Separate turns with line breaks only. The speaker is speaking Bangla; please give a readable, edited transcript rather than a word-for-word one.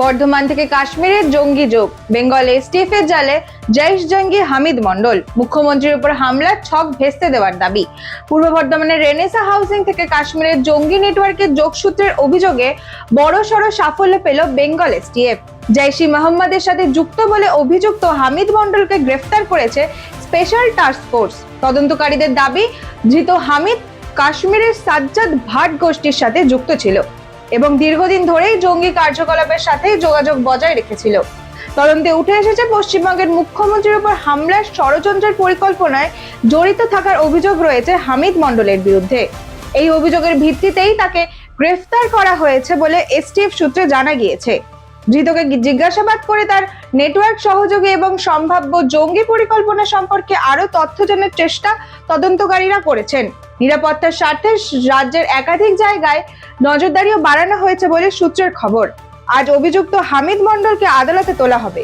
বর্ধমান থেকে কাশ্মীরের জঙ্গি যোগ, বেঙ্গল এসটিএফ এর জালে জৈশ জঙ্গি হামিদ মন্ডল, মুখ্যমন্ত্রীর উপর হামলার ছক ভেস্তে দেওয়ার দাবি। পূর্ব বর্ধমানের রেনেসা হাউসিং থেকে কাশ্মীরের জঙ্গি নেটওয়ার্কের যোগসূত্রের অভিযোগে বড়সড় সাফল্য পেল বেঙ্গল এসটিএফ। জৈশ-ই মোহাম্মদের সাথে যুক্ত বলে অভিযুক্ত হামিদ মন্ডলকে গ্রেফতার করেছে স্পেশাল টাস্ক ফোর্স। তদন্তকারীদের দাবি, ধৃত হামিদ কাশ্মীরের সাজ্জাদ ভাট গোষ্ঠীর সাথে যুক্ত ছিল এবং দীর্ঘদিন ধরেই জঙ্গি কার্যকলাপের সাথে যোগাযোগ বজায় রেখেছিল। তদন্তে উঠে এসেছে পশ্চিমবঙ্গের মুখ্যমন্ত্রীর উপর হামলার ষড়যন্ত্রের পরিকল্পনায় জড়িত থাকার অভিযোগ রয়েছে হামিদ মন্ডলের বিরুদ্ধে। এই অভিযোগের ভিত্তিতেই তাকে গ্রেফতার করা হয়েছে বলে এসটিএফ সূত্রে জানা গিয়েছে। ধৃতকে জিজ্ঞাসাবাদ করে তার নেটওয়ার্ক সহযোগী এবং সম্ভাব্য জঙ্গি পরিকল্পনা সম্পর্কে আরো তথ্য জানার চেষ্টা তদন্তকারীরা করেছেন। নিরাপত্তার স্বার্থে রাজ্যের একাধিক জায়গায় নজরদারিও বাড়ানো হয়েছে বলে সূত্রের খবর। আজ অভিযুক্ত হামিদ মন্ডলকে আদালতে তোলা হবে।